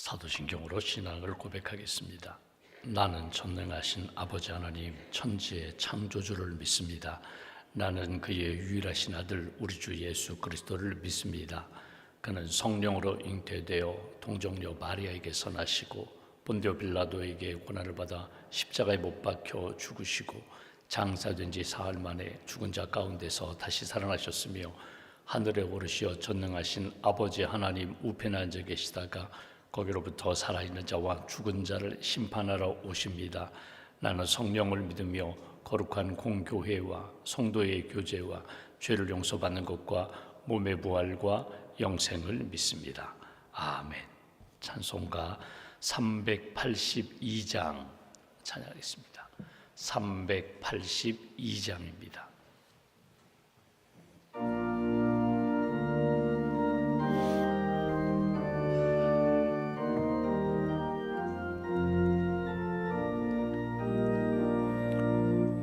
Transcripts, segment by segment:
사도신경으로 신앙을 고백하겠습니다. 나는 전능하신 아버지 하나님 천지의 창조주를 믿습니다. 나는 그의 유일하신 아들 우리 주 예수 그리스도를 믿습니다. 그는 성령으로 잉태되어 동정녀 마리아에게서 나시고 본디오 빌라도에게 고난을 받아 십자가에 못 박혀 죽으시고 장사된 지 사흘 만에 죽은 자 가운데서 다시 살아나셨으며 하늘에 오르시어 전능하신 아버지 하나님 우편에 앉아 계시다가 거기로부터 살아있는 자와 죽은 자를 심판하러 오십니다. 나는 성령을 믿으며 거룩한 공교회와 성도의 교제와 죄를 용서받는 것과 몸의 부활과 영생을 믿습니다. 아멘. 찬송가 382장 찬양하겠습니다. 382장입니다.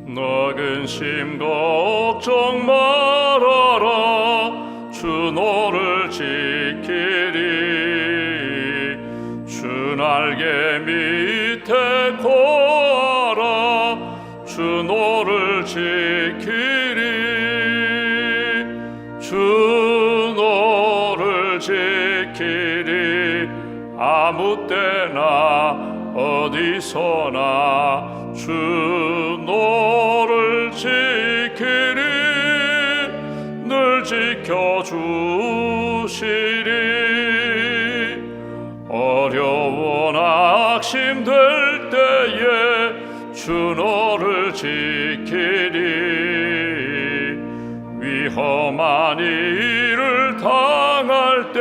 너 근심 걱정 말아라. 주 너를 지키리. 주 날개 밑에 거하라. 주 너를 지키리. 주 너를 지키리. 아무 때나 어디서나 주 너를 지키리. 늘 지켜주시리. 어려운 악심될 때에 주 너를 지키리. 위험한 일을 당할 때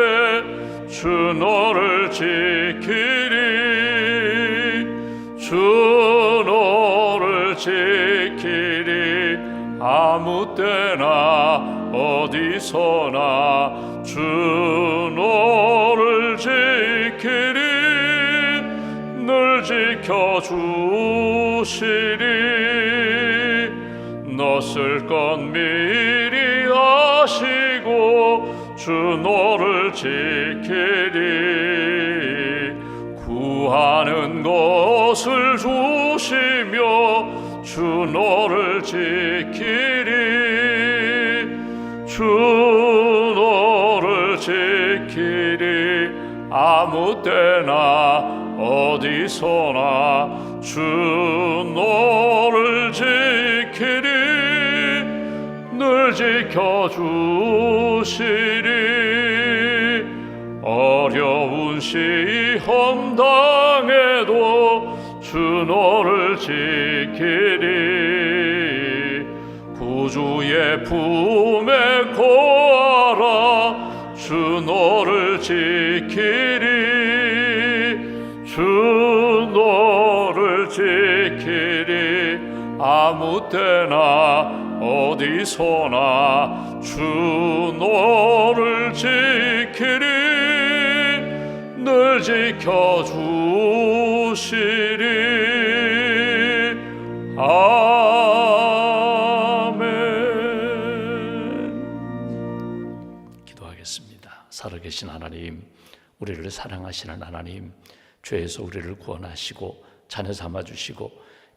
주 너를 지키리. 주 너를 지키리. 아무 때나 어디서나 주 너를 지키리. 늘 지켜주시리. 너 쓸 것 미리 아시고 주 너를 지키리. 구하는 것을 주시며 주 너를 지키리. 주 너를 지키리. 아무 때나 어디서나 주 너를 지키리. 늘 지켜주시리. 어려운 시험 당해도 주 너를 지키리. 구주의 품에 거하라. 주 너를 지키리. 주 너를 지키리. 아무 때나 어디서나 주 너를 지키리. 늘 지켜주시리. 아멘. 기도하겠습니다. 살아계신 하나님, 우리를 사랑하시는 하나님, 죄에서 우리를 구원하시고 자녀 삼아주시고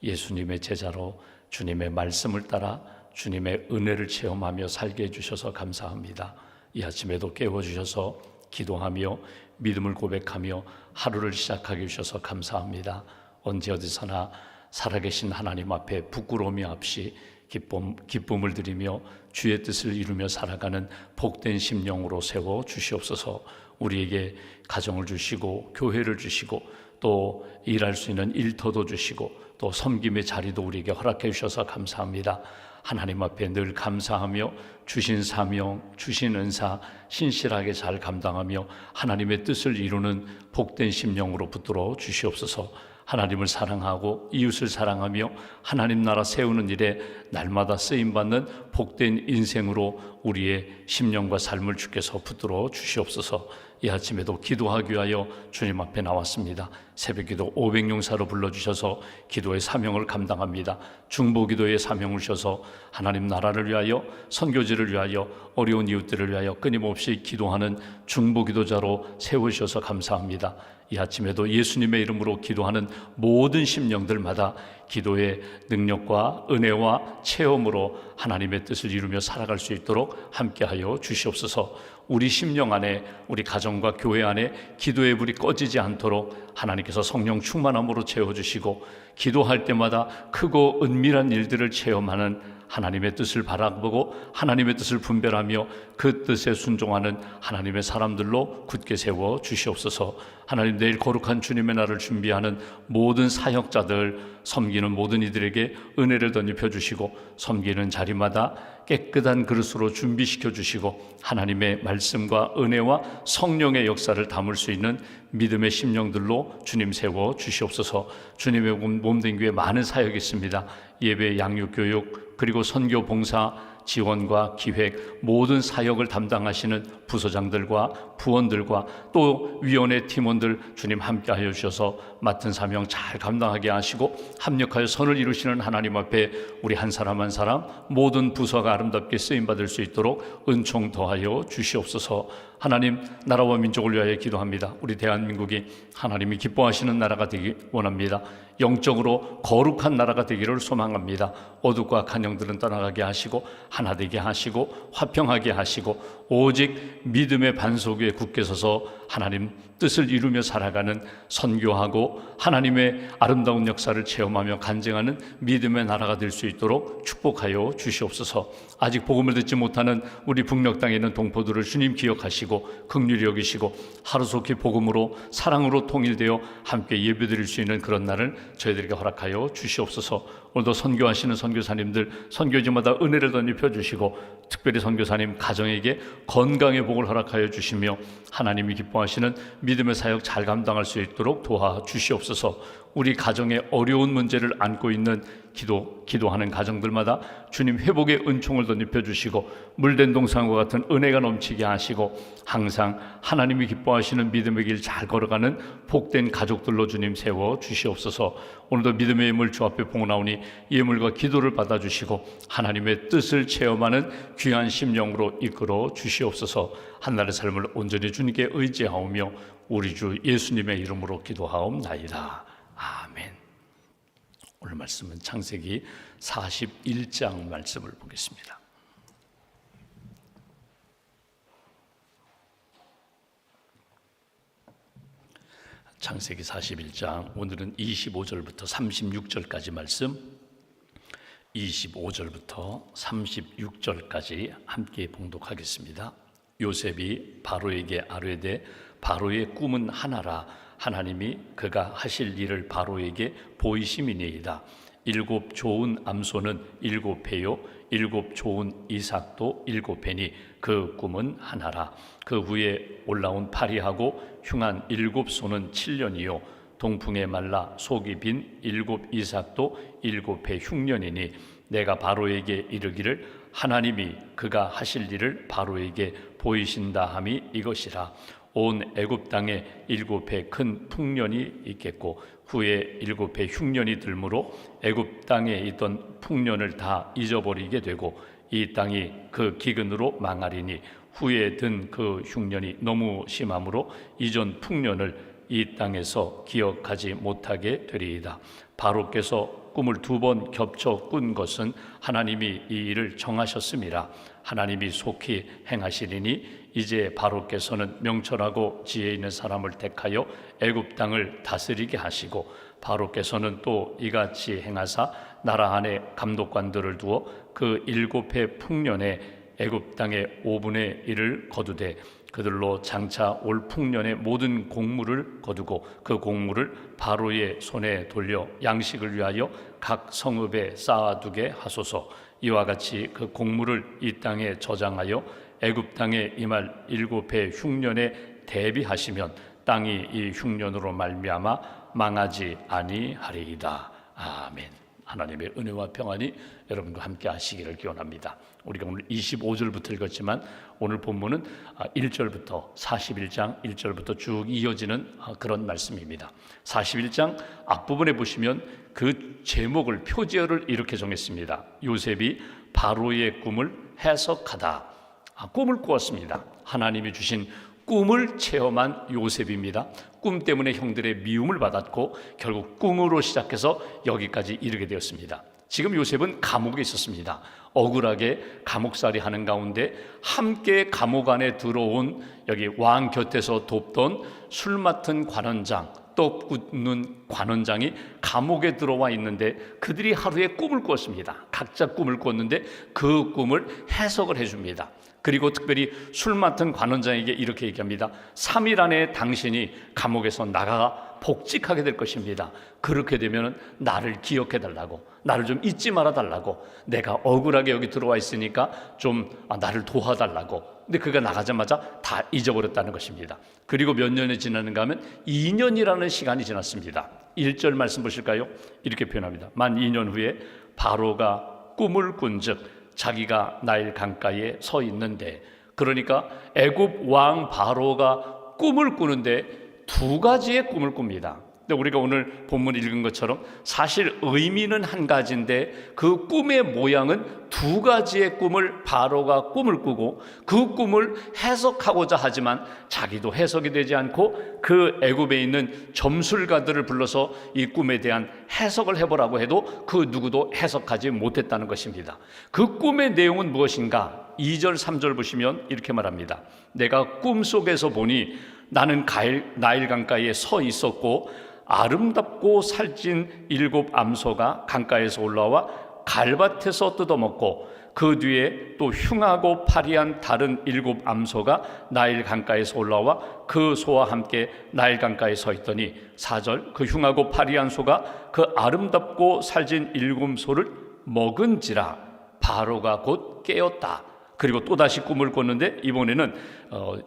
예수님의 제자로 주님의 말씀을 따라 주님의 은혜를 체험하며 살게 해주셔서 감사합니다. 이 아침에도 깨워주셔서 기도하며 믿음을 고백하며 하루를 시작하게 해주셔서 감사합니다. 언제 어디서나 살아계신 하나님 앞에 부끄러움이 없이 기쁨을 드리며 주의 뜻을 이루며 살아가는 복된 심령으로 세워 주시옵소서. 우리에게 가정을 주시고 교회를 주시고 또 일할 수 있는 일터도 주시고 또 섬김의 자리도 우리에게 허락해 주셔서 감사합니다. 하나님 앞에 늘 감사하며 주신 사명, 주신 은사 신실하게 잘 감당하며 하나님의 뜻을 이루는 복된 심령으로 붙들어 주시옵소서. 하나님을 사랑하고 이웃을 사랑하며 하나님 나라 세우는 일에 날마다 쓰임받는 복된 인생으로 우리의 심령과 삶을 주께서 붙들어 주시옵소서. 이 아침에도 기도하기 위하여 주님 앞에 나왔습니다. 새벽기도 500용사로 불러주셔서 기도의 사명을 감당합니다. 중보기도의 사명을 주셔서 하나님 나라를 위하여, 선교지를 위하여, 어려운 이웃들을 위하여 끊임없이 기도하는 중보기도자로 세우셔서 감사합니다. 이 아침에도 예수님의 이름으로 기도하는 모든 심령들마다 기도의 능력과 은혜와 체험으로 하나님의 뜻을 이루며 살아갈 수 있도록 함께하여 주시옵소서. 우리 심령 안에, 우리 가정과 교회 안에 기도의 불이 꺼지지 않도록 하나님께서 성령 충만함으로 채워주시고, 기도할 때마다 크고 은밀한 일들을 체험하는 하나님의 뜻을 바라보고 하나님의 뜻을 분별하며 그 뜻에 순종하는 하나님의 사람들로 굳게 세워 주시옵소서. 하나님, 내일 거룩한 주님의 날을 준비하는 모든 사역자들, 섬기는 모든 이들에게 은혜를 덧입혀 주시고, 섬기는 자리마다 깨끗한 그릇으로 준비시켜 주시고, 하나님의 말씀과 은혜와 성령의 역사를 담을 수 있는 믿음의 심령들로 주님 세워 주시옵소서. 주님의 몸된 교회 많은 사역이 있습니다. 예배, 양육, 교육, 그리고 선교, 봉사, 지원과 기획, 모든 사역을 담당하시는 부서장들과 부원들과 또 위원회 팀원들 주님 함께하여 주셔서 맡은 사명 잘 감당하게 하시고, 합력하여 선을 이루시는 하나님 앞에 우리 한 사람 한 사람 모든 부서가 아름답게 쓰임받을 수 있도록 은총 더하여 주시옵소서. 하나님, 나라와 민족을 위하여 기도합니다. 우리 대한민국이 하나님이 기뻐하시는 나라가 되기 원합니다. 영적으로 거룩한 나라가 되기를 소망합니다. 어둡고 악한 영들은 떠나가게 하시고, 하나 되게 하시고, 화평하게 하시고, 오직 믿음의 반석 위에 굳게 서서 하나님 뜻을 이루며 살아가는, 선교하고 하나님의 아름다운 역사를 체험하며 간증하는 믿음의 나라가 될 수 있도록 축복하여 주시옵소서. 아직 복음을 듣지 못하는 우리 북녘 땅에 있는 동포들을 주님 기억하시고 긍휼히 여기시고, 하루속히 복음으로 사랑으로 통일되어 함께 예배드릴 수 있는 그런 날을 저희들에게 허락하여 주시옵소서. 오늘도 선교하시는 선교사님들 선교지마다 은혜를 덧입혀 주시고, 특별히 선교사님 가정에게 건강의 복을 허락하여 주시며, 하나님이 기뻐하시는 믿음의 사역 잘 감당할 수 있도록 도와주시옵소서. 우리 가정의 어려운 문제를 안고 있는 기도하는 가정들마다 주님 회복의 은총을 덧입혀 주시고, 물된 동산과 같은 은혜가 넘치게 하시고, 항상 하나님이 기뻐하시는 믿음의 길 잘 걸어가는 복된 가족들로 주님 세워 주시옵소서. 오늘도 믿음의 예물 주 앞에 봉헌하오니 예물과 기도를 받아주시고 하나님의 뜻을 체험하는 귀한 심령으로 이끌어 주시옵소서. 한날의 삶을 온전히 주님께 의지하오며 우리 주 예수님의 이름으로 기도하옵나이다. 아멘. 오늘 말씀은 창세기 41장 말씀을 보겠습니다. 창세기 41장, 오늘은 25절부터 36절까지 말씀, 25절부터 36절까지 함께 봉독하겠습니다. 요셉이 바로에게 아뢰되 바로의 꿈은 하나라. 하나님이 그가 하실 일을 바로에게 보이심이니이다. 7 좋은 암소는 7회요 7 좋은 이삭도 7회니 그 꿈은 하나라. 그 후에 올라온 파리하고 흉한 7소는 7년이요 동풍에 말라 속이 빈 7 이삭도 7회 흉년이니 내가 바로에게 이르기를 하나님이 그가 하실 일을 바로에게 보이신다 함이 이것이라. 온 애굽 땅에 7회 큰 풍년이 있겠고 후에 7회 흉년이 들므로 애굽 땅에 있던 풍년을 다 잊어버리게 되고 이 땅이 그 기근으로 망하리니 후에 든 그 흉년이 너무 심함으로 이전 풍년을 이 땅에서 기억하지 못하게 되리이다. 바로께서 꿈을 2번 겹쳐 꾼 것은 하나님이 이 일을 정하셨음이라. 하나님이 속히 행하시리니 이제 바로께서는 명철하고 지혜 있는 사람을 택하여 애굽 땅을 다스리게 하시고 바로께서는 또 이같이 행하사 나라 안에 감독관들을 두어 그 7회 풍년에 애굽 땅의 5분의 1을 거두되 그들로 장차 올 풍년의 모든 곡물을 거두고 그 곡물을 바로의 손에 돌려 양식을 위하여 각 성읍에 쌓아두게 하소서. 이와 같이 그 곡물을 이 땅에 저장하여 애굽 땅에 임할 7회 흉년에 대비하시면 땅이 이 흉년으로 말미암아 망하지 아니하리이다. 아멘. 하나님의 은혜와 평안이 여러분과 함께 하시기를 기원합니다. 우리가 오늘 25절부터 읽었지만 오늘 본문은 1절부터 41장 1절부터 쭉 이어지는 그런 말씀입니다. 41장 앞부분에 보시면 그 제목을, 표제어를 이렇게 정했습니다. 요셉이 바로의 꿈을 해석하다. 꿈을 꾸었습니다. 하나님이 주신 꿈을 체험한 요셉입니다. 꿈 때문에 형들의 미움을 받았고 결국 꿈으로 시작해서 여기까지 이르게 되었습니다. 지금 요셉은 감옥에 있었습니다. 억울하게 감옥살이 하는 가운데 함께 감옥 안에 들어온 여기 왕 곁에서 돕던 술 맡은 관원장, 떡 굽는 관원장이 감옥에 들어와 있는데 그들이 하루에 꿈을 꾸었습니다. 각자 꿈을 꾸었는데 그 꿈을 해석을 해줍니다. 그리고 특별히 술 맡은 관원장에게 이렇게 얘기합니다. 3일 안에 당신이 감옥에서 나가 복직하게 될 것입니다. 그렇게 되면 나를 기억해 달라고, 나를 좀 잊지 말아 달라고, 내가 억울하게 여기 들어와 있으니까 좀 나를 도와달라고. 근데 그가 나가자마자 다 잊어버렸다는 것입니다. 그리고 몇 년이 지나는가 하면 2년이라는 시간이 지났습니다. 1절 말씀 보실까요? 이렇게 표현합니다. 만 2년 후에 바로가 꿈을 꾼즉 자기가 나일 강가에 서 있는데, 그러니까 애굽 왕 바로가 꿈을 꾸는데 두 가지의 꿈을 꿉니다. 근데 우리가 오늘 본문 읽은 것처럼 사실 의미는 한 가지인데 그 꿈의 모양은 두 가지의 꿈을 바로가 꿈을 꾸고 그 꿈을 해석하고자 하지만 자기도 해석이 되지 않고 그 애굽에 있는 점술가들을 불러서 이 꿈에 대한 해석을 해보라고 해도 그 누구도 해석하지 못했다는 것입니다. 그 꿈의 내용은 무엇인가? 2절 3절 보시면 이렇게 말합니다. 내가 꿈속에서 보니 나는 나일 강가에 서 있었고 아름답고 살찐 7 암소가 강가에서 올라와 갈밭에서 뜯어먹고 그 뒤에 또 흉하고 파리한 다른 7 암소가 나일 강가에서 올라와 그 소와 함께 나일 강가에 서 있더니 4절 그 흉하고 파리한 소가 그 아름답고 살찐 7 소를 먹은지라 바로가 곧 깨었다. 그리고 또다시 꿈을 꿨는데 이번에는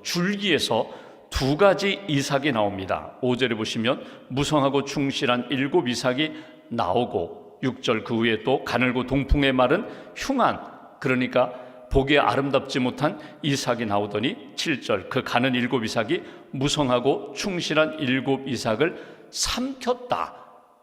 줄기에서 두 가지 이삭이 나옵니다. 5절에 보시면 무성하고 충실한 7 이삭이 나오고 6절 그 후에 또 가늘고 동풍에 마른 흉한, 그러니까 보기에 아름답지 못한 이삭이 나오더니 7절 그 가는 7 이삭이 무성하고 충실한 7 이삭을 삼켰다.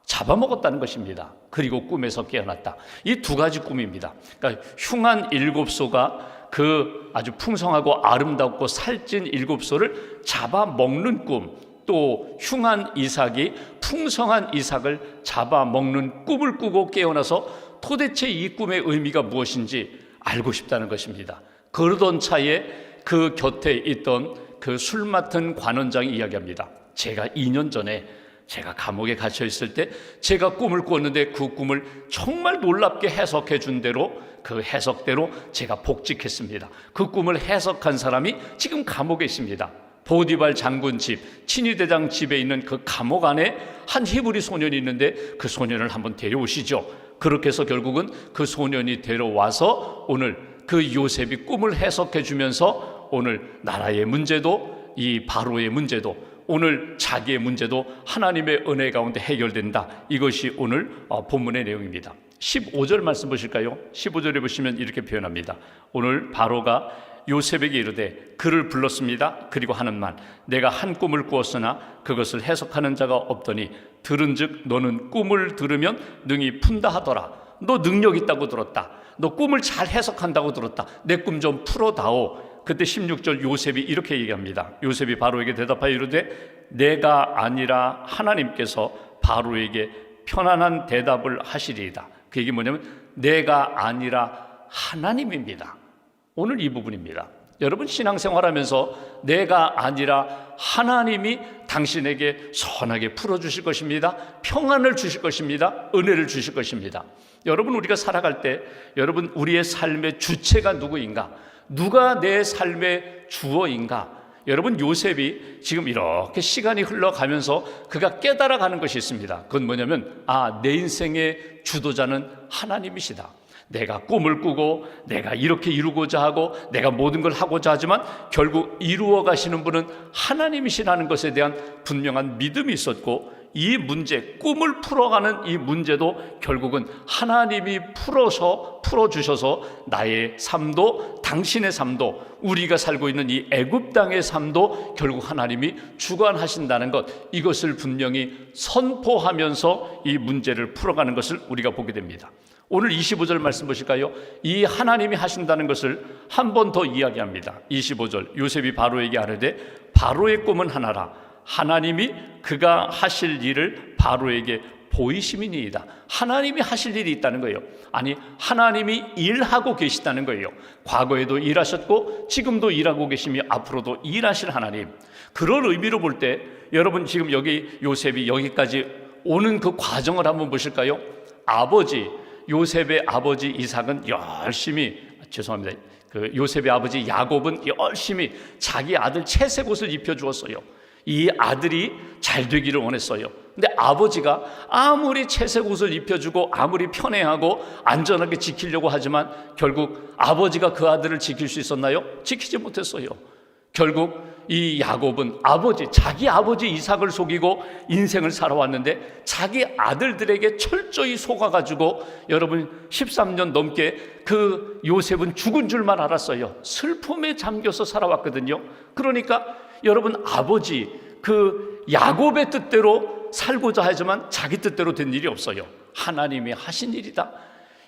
잡아먹었다는 것입니다. 그리고 꿈에서 깨어났다. 이 두 가지 꿈입니다. 그러니까 흉한 7소가 그 아주 풍성하고 아름답고 살찐 7소를 잡아먹는 꿈, 또 흉한 이삭이 풍성한 이삭을 잡아먹는 꿈을 꾸고 깨어나서 도대체 이 꿈의 의미가 무엇인지 알고 싶다는 것입니다. 그러던 차에 그 곁에 있던 그 술 맡은 관원장이 이야기합니다. 제가 2년 전에 제가 감옥에 갇혀 있을 때 제가 꿈을 꾸었는데 그 꿈을 정말 놀랍게 해석해 준 대로 그 해석대로 제가 복직했습니다. 그 꿈을 해석한 사람이 지금 감옥에 있습니다. 보디발 장군 집, 친위대장 집에 있는 그 감옥 안에 한 히브리 소년이 있는데 그 소년을 한번 데려오시죠. 그렇게 해서 결국은 그 소년이 데려와서 오늘 그 요셉이 꿈을 해석해 주면서 오늘 나라의 문제도, 이 바로의 문제도, 오늘 자기의 문제도 하나님의 은혜 가운데 해결된다. 이것이 오늘 본문의 내용입니다. 15절 말씀 보실까요? 15절에 보시면 이렇게 표현합니다. 오늘 바로가 요셉에게 이르되 그를 불렀습니다. 그리고 하는 말, 내가 한 꿈을 꾸었으나 그것을 해석하는 자가 없더니 들은즉 너는 꿈을 들으면 능히 푼다 하더라. 너 능력 있다고 들었다. 너 꿈을 잘 해석한다고 들었다. 내 꿈 좀 풀어다오. 그때 16절 요셉이 이렇게 얘기합니다. 요셉이 바로에게 대답하여 이르되 내가 아니라 하나님께서 바로에게 편안한 대답을 하시리이다. 그 얘기 뭐냐면 내가 아니라 하나님입니다. 오늘 이 부분입니다. 여러분 신앙생활하면서 내가 아니라 하나님이 당신에게 선하게 풀어주실 것입니다. 평안을 주실 것입니다. 은혜를 주실 것입니다. 여러분 우리가 살아갈 때 여러분 우리의 삶의 주체가 누구인가? 누가 내 삶의 주어인가? 여러분 요셉이 지금 이렇게 시간이 흘러가면서 그가 깨달아가는 것이 있습니다. 그건 뭐냐면 내 인생의 주도자는 하나님이시다. 내가 꿈을 꾸고 내가 이렇게 이루고자 하고 내가 모든 걸 하고자 하지만 결국 이루어 가시는 분은 하나님이시라는 것에 대한 분명한 믿음이 있었고 이 문제, 꿈을 풀어가는 이 문제도 결국은 하나님이 풀어주셔서 나의 삶도 당신의 삶도 우리가 살고 있는 이 애굽 땅의 삶도 결국 하나님이 주관하신다는 것, 이것을 분명히 선포하면서 이 문제를 풀어가는 것을 우리가 보게 됩니다. 오늘 25절 말씀 보실까요? 이 하나님이 하신다는 것을 한 번 더 이야기합니다. 25절, 요셉이 바로에게 아뢰되 바로의 꿈은 하나라. 하나님이 그가 하실 일을 바로에게 보이심이니이다. 하나님이 하실 일이 있다는 거예요. 아니, 하나님이 일하고 계시다는 거예요. 과거에도 일하셨고 지금도 일하고 계시며 앞으로도 일하실 하나님. 그런 의미로 볼 때 여러분, 지금 여기 요셉이 여기까지 오는 그 과정을 한번 보실까요? 요셉의 아버지 이삭은 열심히, 그 요셉의 아버지 야곱은 열심히 자기 아들 채색 옷을 입혀주었어요. 이 아들이 잘 되기를 원했어요. 근데 아버지가 아무리 채색 옷을 입혀주고 아무리 편애하고 안전하게 지키려고 하지만 결국 아버지가 그 아들을 지킬 수 있었나요? 지키지 못했어요. 결국 이 야곱은 자기 아버지 이삭을 속이고 인생을 살아왔는데 자기 아들들에게 철저히 속아가지고 여러분 13년 넘게 그 요셉은 죽은 줄만 알았어요. 슬픔에 잠겨서 살아왔거든요. 그러니까 여러분, 아버지 그 야곱의 뜻대로 살고자 하지만 자기 뜻대로 된 일이 없어요. 하나님이 하신 일이다.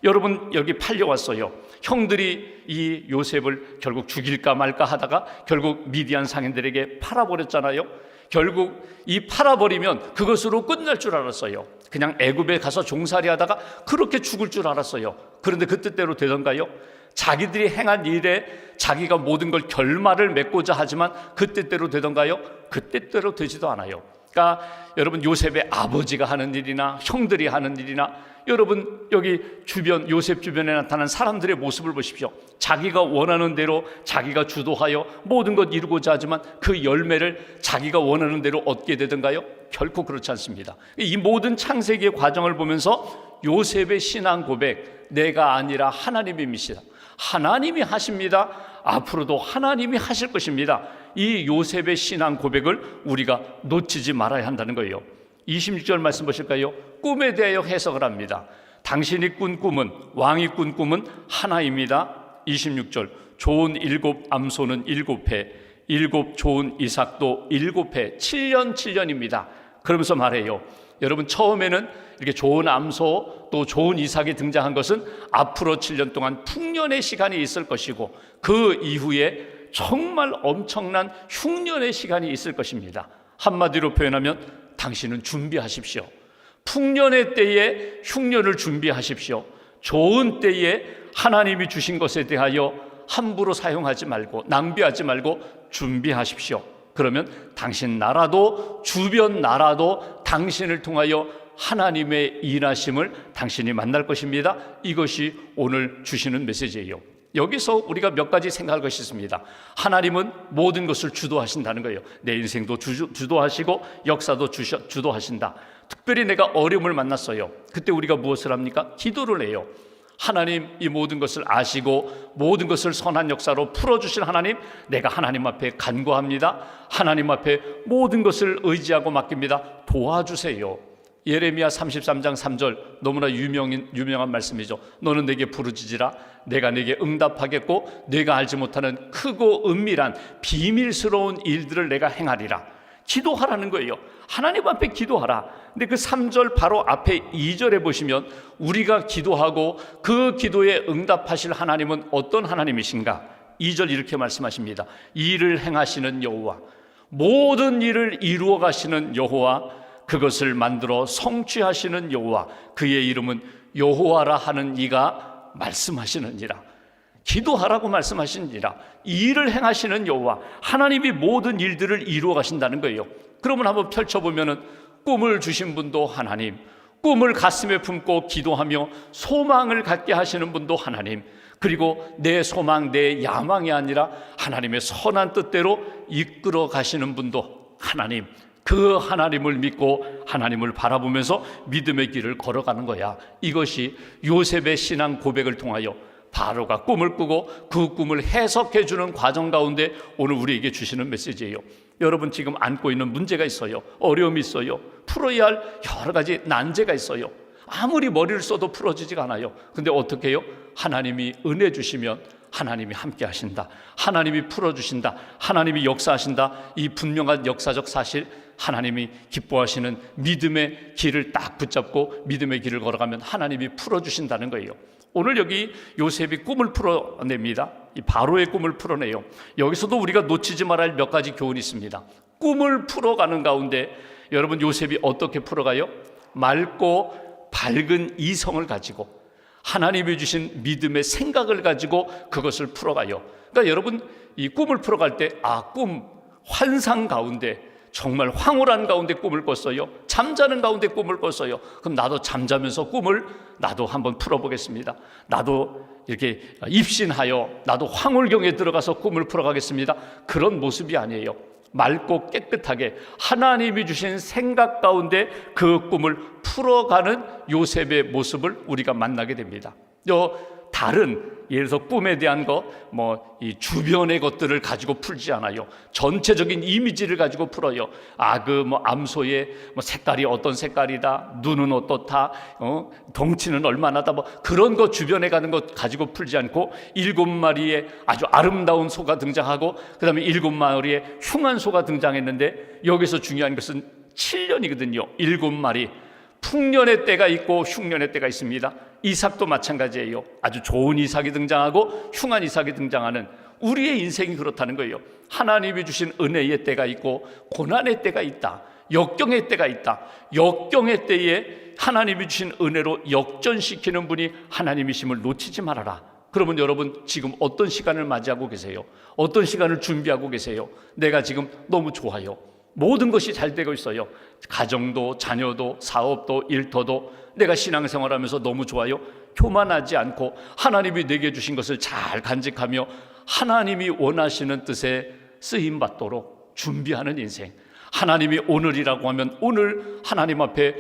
여러분, 여기 팔려왔어요. 형들이 이 요셉을 결국 죽일까 말까 하다가 결국 미디안 상인들에게 팔아버렸잖아요. 결국 이 팔아버리면 그것으로 끝날 줄 알았어요. 그냥 애굽에 가서 종살이 하다가 그렇게 죽을 줄 알았어요. 그런데 그 뜻대로 되던가요? 자기들이 행한 일에 자기가 모든 걸 결말을 맺고자 하지만 그 뜻대로 되던가요? 그 뜻대로 되지도 않아요. 그러니까 여러분, 요셉의 아버지가 하는 일이나 형들이 하는 일이나 여러분, 여기 주변, 요셉 주변에 나타난 사람들의 모습을 보십시오. 자기가 원하는 대로 자기가 주도하여 모든 것 이루고자 하지만 그 열매를 자기가 원하는 대로 얻게 되던가요? 결코 그렇지 않습니다. 이 모든 창세기의 과정을 보면서 요셉의 신앙 고백, 내가 아니라 하나님이십니다. 하나님이 하십니다. 앞으로도 하나님이 하실 것입니다. 이 요셉의 신앙 고백을 우리가 놓치지 말아야 한다는 거예요. 26절 말씀 보실까요? 꿈에 대하여 해석을 합니다. 당신이 꾼 꿈은, 왕이 꾼 꿈은 하나입니다. 26절, 좋은 7 암소는 7해, 7 좋은 이삭도 7해, 7년 7년입니다. 그러면서 말해요. 여러분, 처음에는 이렇게 좋은 암소 또 좋은 이삭이 등장한 것은 앞으로 7년 동안 풍년의 시간이 있을 것이고 그 이후에 정말 엄청난 흉년의 시간이 있을 것입니다. 한마디로 표현하면 당신은 준비하십시오. 풍년의 때에 흉년을 준비하십시오. 좋은 때에 하나님이 주신 것에 대하여 함부로 사용하지 말고 낭비하지 말고 준비하십시오. 그러면 당신 나라도 주변 나라도 당신을 통하여 하나님의 일하심을 당신이 만날 것입니다. 이것이 오늘 주시는 메시지예요. 여기서 우리가 몇 가지 생각할 것이 있습니다. 하나님은 모든 것을 주도하신다는 거예요. 내 인생도 주도하시고 역사도 주도하신다. 특별히 내가 어려움을 만났어요. 그때 우리가 무엇을 합니까? 기도를 해요. 하나님, 이 모든 것을 아시고 모든 것을 선한 역사로 풀어주실 하나님, 내가 하나님 앞에 간구합니다. 하나님 앞에 모든 것을 의지하고 맡깁니다. 도와주세요. 예레미야 33장 3절, 너무나 유명한 말씀이죠. 너는 내게 부르짖으라, 내가 내게 응답하겠고 내가 알지 못하는 크고 은밀한 비밀스러운 일들을 내가 행하리라. 기도하라는 거예요. 하나님 앞에 기도하라. 근데 그 3절 바로 앞에 2절에 보시면 우리가 기도하고 그 기도에 응답하실 하나님은 어떤 하나님이신가? 2절 이렇게 말씀하십니다. 일을 행하시는 여호와, 모든 일을 이루어 가시는 여호와, 그것을 만들어 성취하시는 여호와, 그의 이름은 여호와라 하는 이가 말씀하시느니라. 기도하라고 말씀하시니라. 일을 행하시는 여호와, 하나님이 모든 일들을 이루어 가신다는 거예요. 그러면 한번 펼쳐보면은 꿈을 주신 분도 하나님, 꿈을 가슴에 품고 기도하며 소망을 갖게 하시는 분도 하나님, 그리고 내 소망, 내 야망이 아니라 하나님의 선한 뜻대로 이끌어 가시는 분도 하나님, 그 하나님을 믿고 하나님을 바라보면서 믿음의 길을 걸어가는 거야. 이것이 요셉의 신앙 고백을 통하여 바로가 꿈을 꾸고 그 꿈을 해석해 주는 과정 가운데 오늘 우리에게 주시는 메시지예요. 여러분 지금 안고 있는 문제가 있어요. 어려움이 있어요. 풀어야 할 여러 가지 난제가 있어요. 아무리 머리를 써도 풀어지지가 않아요. 근데 어떻게 해요? 하나님이 은혜 주시면 하나님이 함께 하신다. 하나님이 풀어주신다. 하나님이 역사하신다. 이 분명한 역사적 사실, 하나님이 기뻐하시는 믿음의 길을 딱 붙잡고 믿음의 길을 걸어가면 하나님이 풀어주신다는 거예요. 오늘 여기 요셉이 꿈을 풀어냅니다. 이 바로의 꿈을 풀어내요. 여기서도 우리가 놓치지 말아야 할 몇 가지 교훈이 있습니다. 꿈을 풀어가는 가운데 여러분, 요셉이 어떻게 풀어가요? 맑고 밝은 이성을 가지고 하나님이 주신 믿음의 생각을 가지고 그것을 풀어가요. 그러니까 여러분, 이 꿈을 풀어갈 때 꿈, 환상 가운데, 정말 황홀한 가운데 꿈을 꿨어요. 잠자는 가운데 꿈을 꿨어요. 그럼 나도 잠자면서 꿈을 나도 한번 풀어보겠습니다. 나도 이렇게 입신하여 나도 황홀경에 들어가서 꿈을 풀어가겠습니다. 그런 모습이 아니에요. 맑고 깨끗하게 하나님이 주신 생각 가운데 그 꿈을 풀어가는 요셉의 모습을 우리가 만나게 됩니다. 다른, 예를 들어서 꿈에 대한 이 주변의 것들을 가지고 풀지 않아요. 전체적인 이미지를 가지고 풀어요. 암소의 색깔이 어떤 색깔이다, 눈은 어떻다, 덩치는 얼마나다, 그런 거 주변에 가는 것 가지고 풀지 않고 7마리의 아주 아름다운 소가 등장하고 그 다음에 7마리의 흉한 소가 등장했는데, 여기서 중요한 것은 7년이거든요. 7마리. 풍년의 때가 있고 흉년의 때가 있습니다. 이삭도 마찬가지예요. 아주 좋은 이삭이 등장하고 흉한 이삭이 등장하는, 우리의 인생이 그렇다는 거예요. 하나님이 주신 은혜의 때가 있고 고난의 때가 있다. 역경의 때가 있다. 역경의 때에 하나님이 주신 은혜로 역전시키는 분이 하나님이심을 놓치지 말아라. 그러면 여러분, 지금 어떤 시간을 맞이하고 계세요? 어떤 시간을 준비하고 계세요? 내가 지금 너무 좋아요. 모든 것이 잘 되고 있어요. 가정도, 자녀도, 사업도, 일터도, 내가 신앙생활하면서 너무 좋아요. 교만하지 않고 하나님이 내게 주신 것을 잘 간직하며 하나님이 원하시는 뜻에 쓰임받도록 준비하는 인생. 하나님이 오늘이라고 하면 오늘 하나님 앞에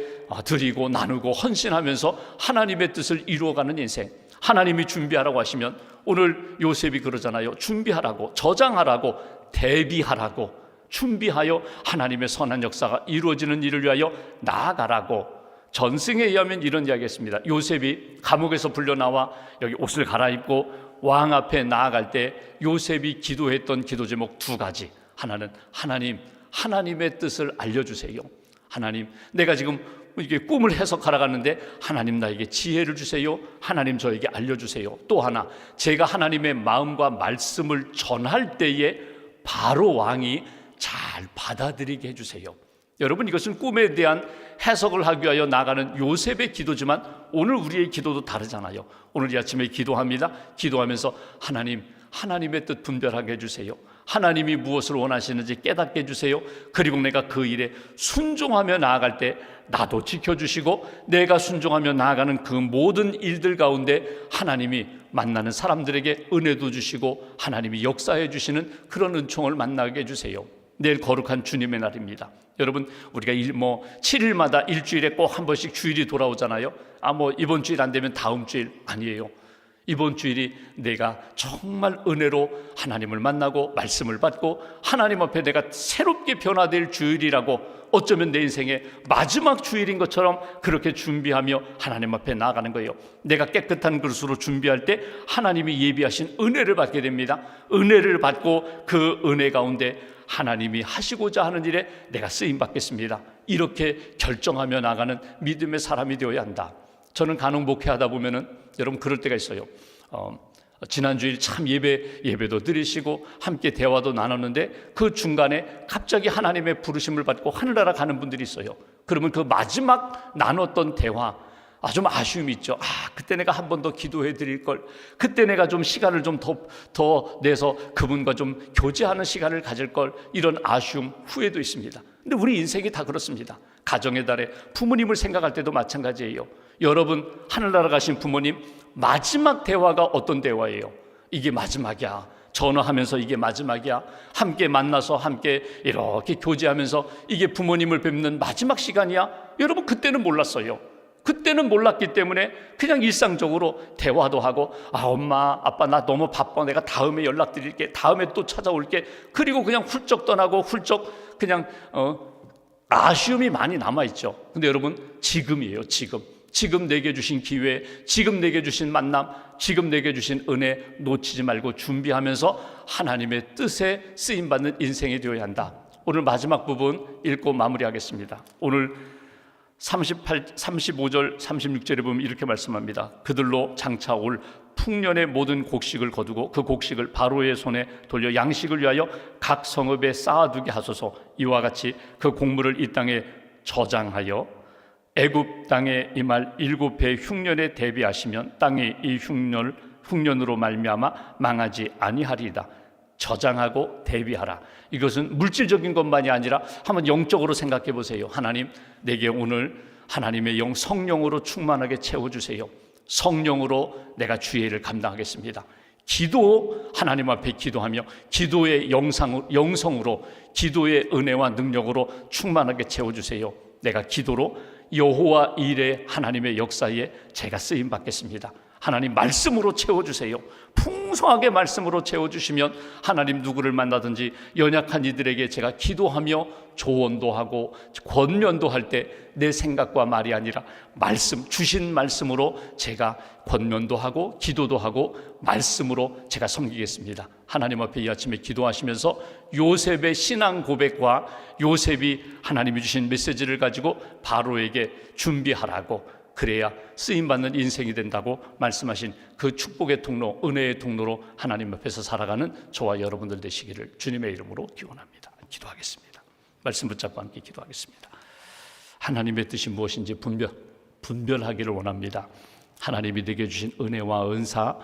드리고 나누고 헌신하면서 하나님의 뜻을 이루어가는 인생. 하나님이 준비하라고 하시면, 오늘 요셉이 그러잖아요. 준비하라고, 저장하라고, 대비하라고, 준비하여 하나님의 선한 역사가 이루어지는 일을 위하여 나아가라고. 전승에 의하면 이런 이야기가 있습니다. 요셉이 감옥에서 불려나와 여기 옷을 갈아입고 왕 앞에 나아갈 때 요셉이 기도했던 기도 제목 2가지. 하나는 하나님의 뜻을 알려주세요. 하나님, 내가 지금 이게 꿈을 해석하러 갔는데 하나님 나에게 지혜를 주세요. 하나님 저에게 알려주세요. 또 하나, 제가 하나님의 마음과 말씀을 전할 때에 바로 왕이 잘 받아들이게 해주세요. 여러분, 이것은 꿈에 대한 해석을 하기 위하여 나가는 요셉의 기도지만 오늘 우리의 기도도 다르잖아요. 오늘 이 아침에 기도합니다. 기도하면서 하나님의 뜻 분별하게 해주세요. 하나님이 무엇을 원하시는지 깨닫게 해주세요. 그리고 내가 그 일에 순종하며 나아갈 때 나도 지켜주시고, 내가 순종하며 나아가는 그 모든 일들 가운데 하나님이 만나는 사람들에게 은혜도 주시고 하나님이 역사해 주시는 그런 은총을 만나게 해주세요. 내일 거룩한 주님의 날입니다. 여러분, 우리가 7일마다 일주일에 꼭 한 번씩 주일이 돌아오잖아요. 이번 주일 안 되면 다음 주일, 아니에요. 이번 주일이 내가 정말 은혜로 하나님을 만나고 말씀을 받고 하나님 앞에 내가 새롭게 변화될 주일이라고, 어쩌면 내 인생의 마지막 주일인 것처럼 그렇게 준비하며 하나님 앞에 나아가는 거예요. 내가 깨끗한 그릇으로 준비할 때 하나님이 예비하신 은혜를 받게 됩니다. 은혜를 받고 그 은혜 가운데 하나님이 하시고자 하는 일에 내가 쓰임받겠습니다. 이렇게 결정하며 나가는 믿음의 사람이 되어야 한다. 저는 간혹 목회하다 보면은 여러분 그럴 때가 있어요. 지난주일 참 예배도 드리시고 함께 대화도 나눴는데 그 중간에 갑자기 하나님의 부르심을 받고 하늘나라 가는 분들이 있어요. 그러면 그 마지막 나눴던 대화, 좀 아쉬움이 있죠. 그때 내가 한 번 더 기도해 드릴 걸, 그때 내가 좀 시간을 좀 더 내서 그분과 좀 교제하는 시간을 가질 걸, 이런 아쉬움, 후회도 있습니다. 근데 우리 인생이 다 그렇습니다. 가정의 달에 부모님을 생각할 때도 마찬가지예요. 여러분, 하늘나라 가신 부모님 마지막 대화가 어떤 대화예요? 이게 마지막이야. 전화하면서 이게 마지막이야. 함께 만나서 함께 이렇게 교제하면서 이게 부모님을 뵙는 마지막 시간이야. 여러분, 그때는 몰랐어요. 그때는 몰랐기 때문에 그냥 일상적으로 대화도 하고, 엄마 아빠 나 너무 바빠, 내가 다음에 연락드릴게, 다음에 또 찾아올게, 그리고 그냥 훌쩍 떠나고 훌쩍 그냥 아쉬움이 많이 남아있죠. 근데 여러분, 지금이에요. 지금 내게 주신 기회, 지금 내게 주신 만남, 지금 내게 주신 은혜 놓치지 말고 준비하면서 하나님의 뜻에 쓰임받는 인생이 되어야 한다. 오늘 마지막 부분 읽고 마무리하겠습니다. 오늘 35절 36절에 보면 이렇게 말씀합니다. 그들로 장차 올 풍년의 모든 곡식을 거두고 그 곡식을 바로의 손에 돌려 양식을 위하여 각 성읍에 쌓아두게 하소서. 이와 같이 그 곡물을 이 땅에 저장하여 애굽 땅에 임할 7해의 흉년에 대비하시면 땅이 이 흉년으로 말미암아 망하지 아니하리이다. 저장하고 대비하라. 이것은 물질적인 것만이 아니라 한번 영적으로 생각해 보세요. 하나님, 내게 오늘 하나님의 영 성령으로 충만하게 채워주세요. 성령으로 내가 주의 일을 감당하겠습니다. 기도, 하나님 앞에 기도하며 기도의 영성으로 기도의 은혜와 능력으로 충만하게 채워주세요. 내가 기도로 여호와 일의 하나님의 역사에 제가 쓰임 받겠습니다. 하나님 말씀으로 채워주세요. 풍성하게 말씀으로 채워주시면 하나님 누구를 만나든지 연약한 이들에게 제가 기도하며 조언도 하고 권면도 할 때 내 생각과 말이 아니라 말씀, 주신 말씀으로 제가 권면도 하고 기도도 하고 말씀으로 제가 섬기겠습니다. 하나님 앞에 이 아침에 기도하시면서 요셉의 신앙 고백과 요셉이 하나님이 주신 메시지를 가지고 바로에게 준비하라고, 그래야 쓰임받는 인생이 된다고 말씀하신 그 축복의 통로, 은혜의 통로로 하나님 앞에서 살아가는 저와 여러분들 되시기를 주님의 이름으로 기원합니다. 기도하겠습니다. 말씀 붙잡고 함께 기도하겠습니다. 하나님의 뜻이 무엇인지 분별하기를 원합니다. 하나님이 내게 주신 은혜와 은사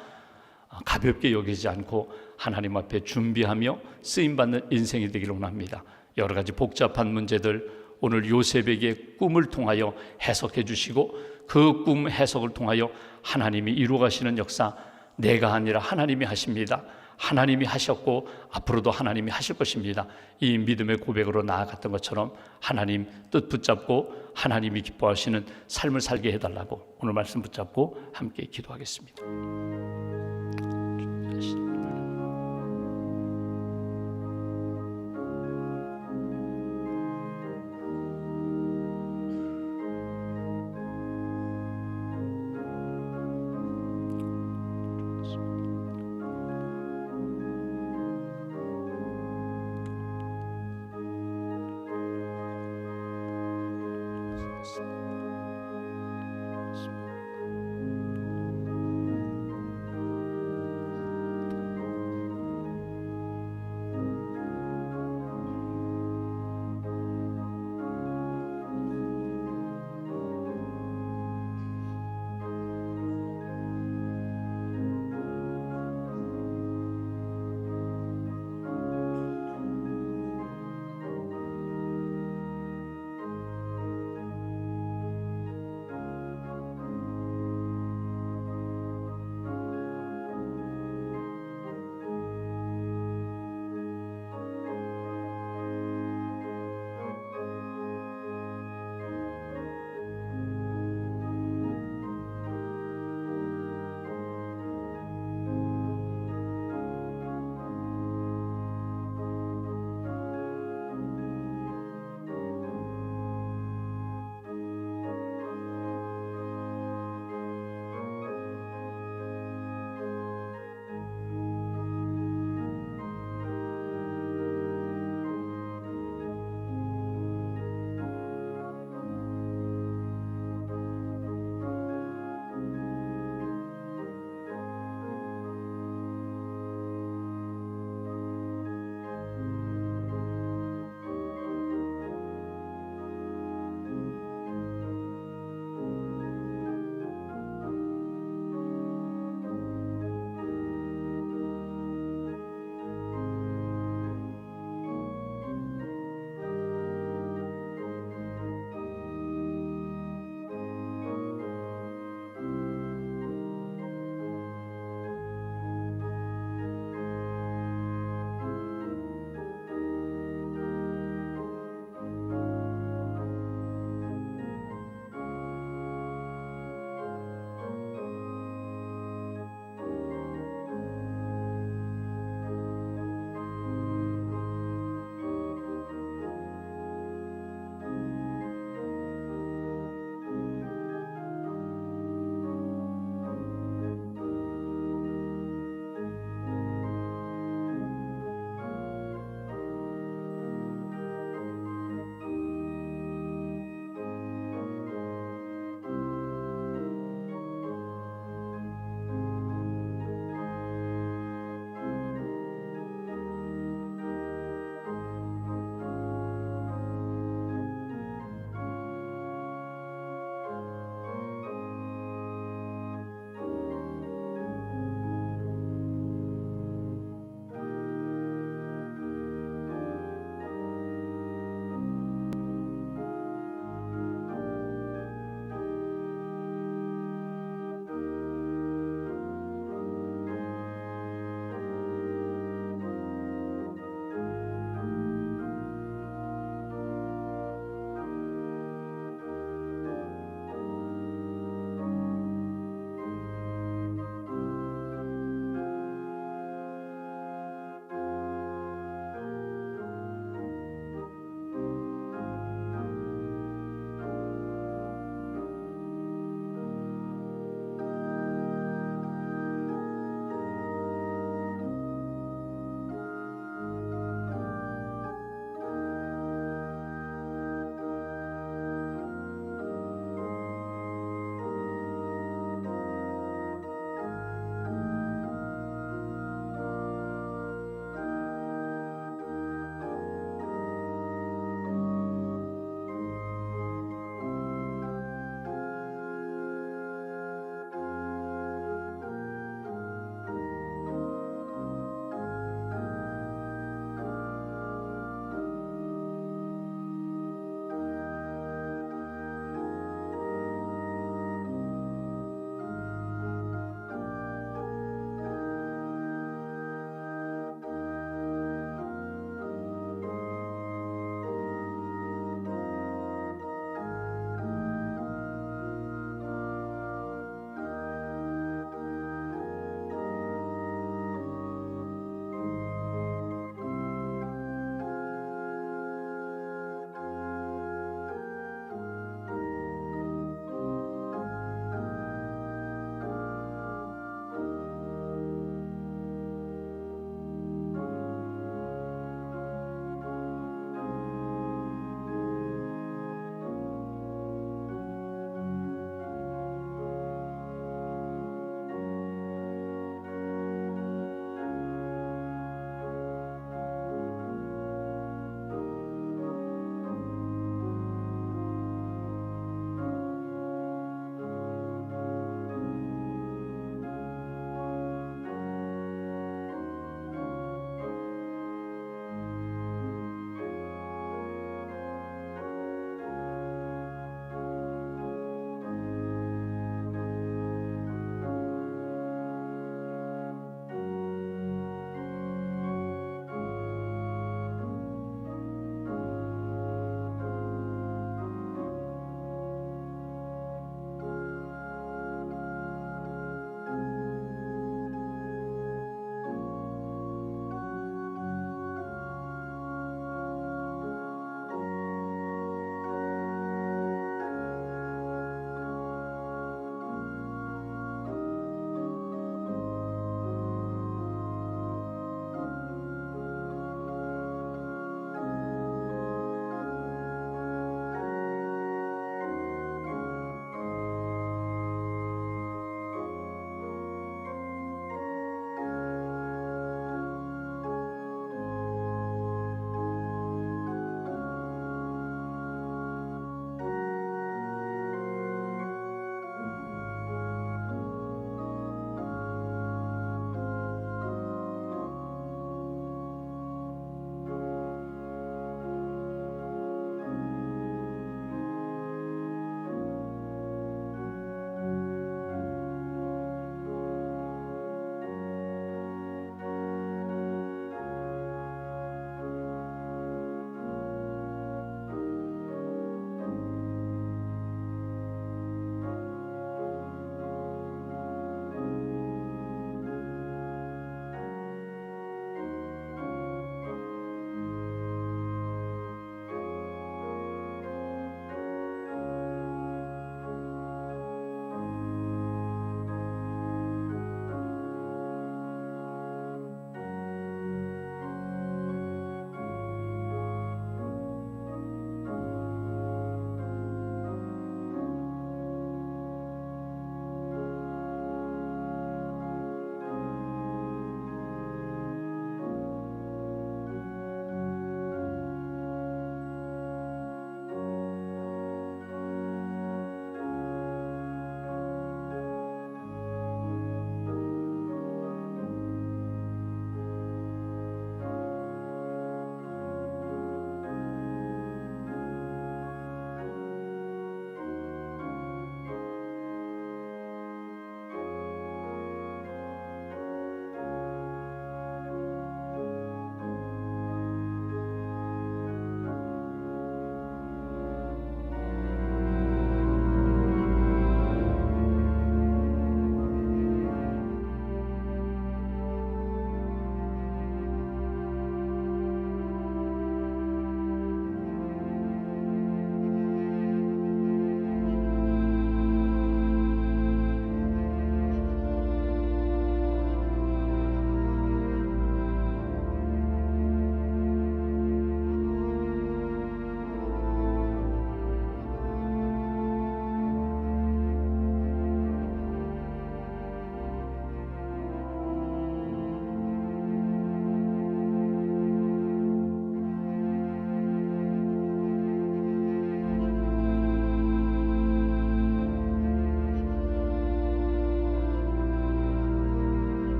가볍게 여기지 않고 하나님 앞에 준비하며 쓰임받는 인생이 되기를 원합니다. 여러 가지 복잡한 문제들 오늘 요셉에게 꿈을 통하여 해석해 주시고 그 꿈 해석을 통하여 하나님이 이루어가시는 역사, 내가 아니라 하나님이 하십니다. 하나님이 하셨고 앞으로도 하나님이 하실 것입니다. 이 믿음의 고백으로 나아갔던 것처럼 하나님 뜻 붙잡고 하나님이 기뻐하시는 삶을 살게 해달라고 오늘 말씀 붙잡고 함께 기도하겠습니다.